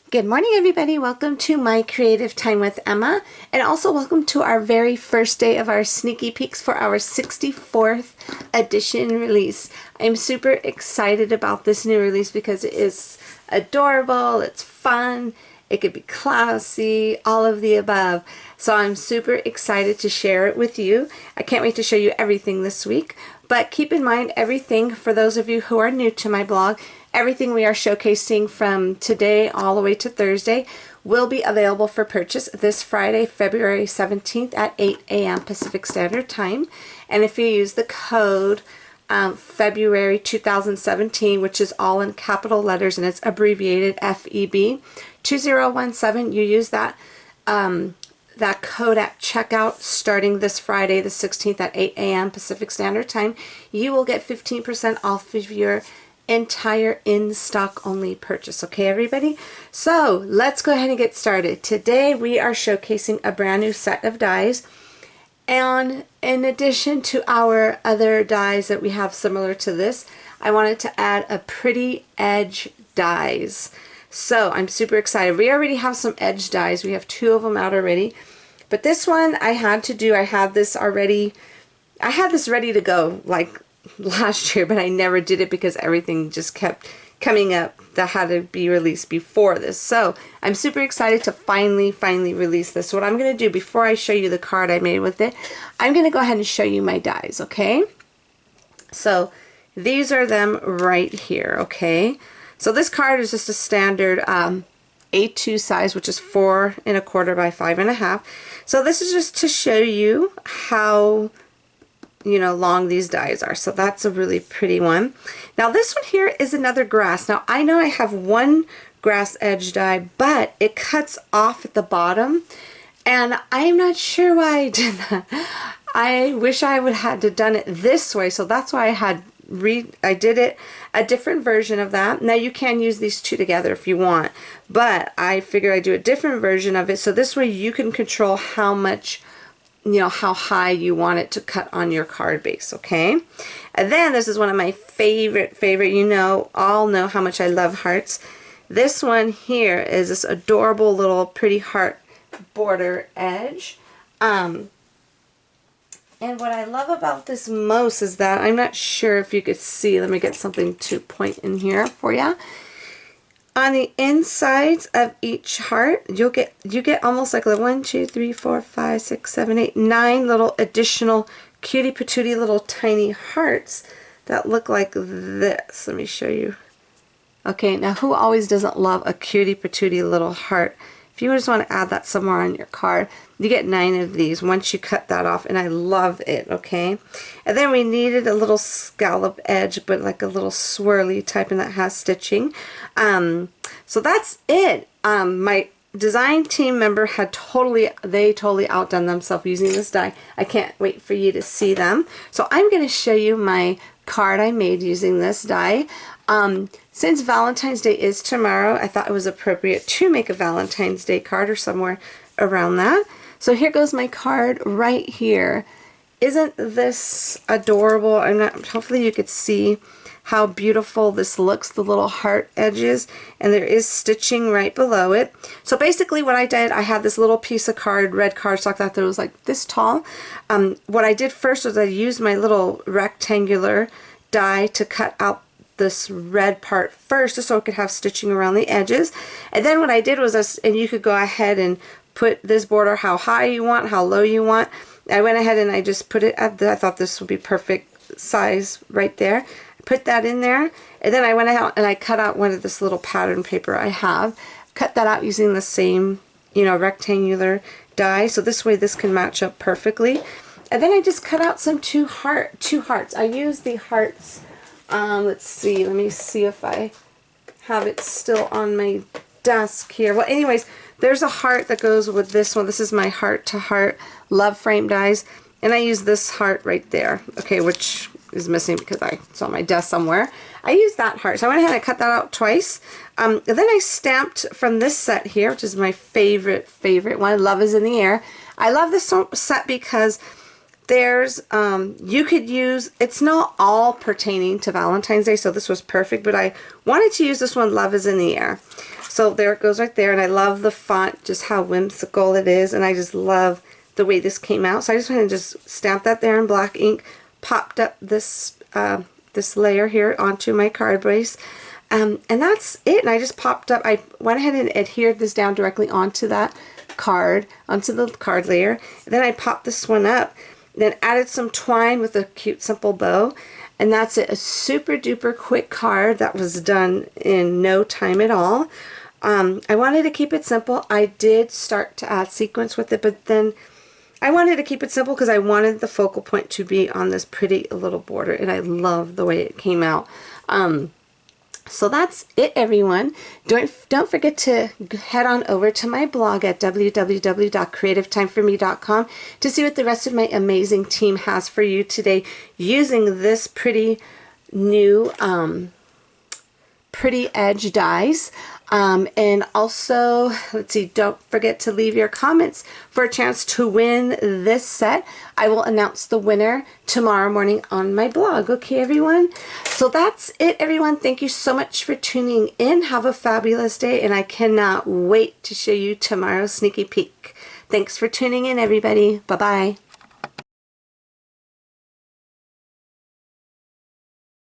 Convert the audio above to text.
Good morning, everybody. Welcome to my creative time with Emma, and also welcome to our very first day of our sneaky peeks for our 64th edition release. I'm super excited about this new release because it is adorable, it's fun, it could be classy, all of the above. So I'm super excited to share it with you. I can't wait to show you everything this week, but keep in mind everything, for those of you who are new to my blog, everything we are showcasing from today all the way to Thursday will be available for purchase this Friday, February 17th at 8 a.m. Pacific Standard Time. And if you use the code February 2017, which is all in capital letters and it's abbreviated FEB 2017, you use that code at checkout starting this Friday the 16th at 8 a.m. Pacific Standard Time, you will get 15% off of your entire in-stock only purchase. Okay, everybody? So let's go ahead and get started. Today we are showcasing a brand new set of dies, and in addition to our other dies that we have similar to this, I wanted to add a pretty edge dies. So I'm super excited. We already have some edge dies. We have 2 of them out already, but this one I had this ready to go like last year, but I never did it because everything just kept coming up that had to be released before this. So I'm super excited to finally release this. So what I'm going to do before I show you the card I made with it, I'm going to go ahead and show you my dies, okay? So these are them right here, okay? So this card is just a standard A2 size, which is 4 1/4 by 5 1/2. So this is just to show you how long these dies are. So that's a really pretty one. Now this one here is another grass. Now I know I have one grass edge die, but it cuts off at the bottom, and I'm not sure why I did that. I wish I would have done it this way, so that's why I did it a different version of that. Now you can use these 2 together if you want, but I figure I do a different version of it, so this way you can control how much, how high you want it to cut on your card base, okay? And then this is one of my favorite, all know how much I love hearts. This one here is this adorable little pretty heart border edge. And what I love about this most is that, I'm not sure if you could see, let me get something to point in here for you. On the insides of each heart, you get almost like 1, 2, 3, 4, 5, 6, 7, 8, 9 little additional cutie patootie little tiny hearts that look like this. Let me show you. Okay, now who always doesn't love a cutie patootie little heart? If you just want to add that somewhere on your card, you get 9 of these once you cut that off, and I love it, okay? And then we needed a little scallop edge, but like a little swirly type, and that has stitching. So that's it. My design team member had totally outdone themselves using this die. I can't wait for you to see them. So I'm going to show you my card I made using this die. Since Valentine's Day is tomorrow, I thought it was appropriate to make a Valentine's Day card or somewhere around that. So here goes my card right here. Isn't this adorable? Hopefully you could see how beautiful this looks, the little heart edges, and there is stitching right below it. So basically what I did, I had this little piece of red cardstock that was like this tall. What I did first was I used my little rectangular die to cut out this red part first, just so it could have stitching around the edges. And then what I did was, and you could go ahead and put this border how high you want, how low you want. I went ahead and I just put it at I thought this would be perfect size right there. I put that in there, and then I went out and I cut out one of this little pattern paper I have. Cut that out using the same, rectangular die, so this way this can match up perfectly. And then I just cut out some two hearts. I use the hearts. Let's see, let me see if I have it still on my desk here. Well, anyways, there's a heart that goes with this one. This is my heart to heart love frame dies, and I use this heart right there, okay, which is missing because it's on my desk somewhere. I use that heart, so I went ahead and cut that out twice. And then I stamped from this set here, which is my favorite one, Love is in the Air. I love this set because there's, you could use, it's not all pertaining to Valentine's Day, so this was perfect, but I wanted to use this one, Love is in the Air. So there it goes right there, and I love the font, just how whimsical it is, and I just love the way this came out. So I just went and just stamped that there in black ink, popped up this this layer here onto my card base, and that's it. And I just popped up, I went ahead and adhered this down directly onto that card, onto the card layer. And then I popped this one up, then added some twine with a cute simple bow, and that's it. A super duper quick card that was done in no time at all. I wanted to keep it simple. I did start to add sequins with it, but then I wanted to keep it simple because I wanted the focal point to be on this pretty little border, and I love the way it came out. So that's it, everyone. Don't forget to head on over to my blog at www.creativetimeforme.com to see what the rest of my amazing team has for you today using this pretty new pretty edge dies. And also, let's see, don't forget to leave your comments for a chance to win this set. I will announce the winner tomorrow morning on my blog. Okay, everyone? So that's it, everyone. Thank you so much for tuning in. Have a fabulous day, and I cannot wait to show you tomorrow's sneaky peek. Thanks for tuning in, everybody. Bye-bye.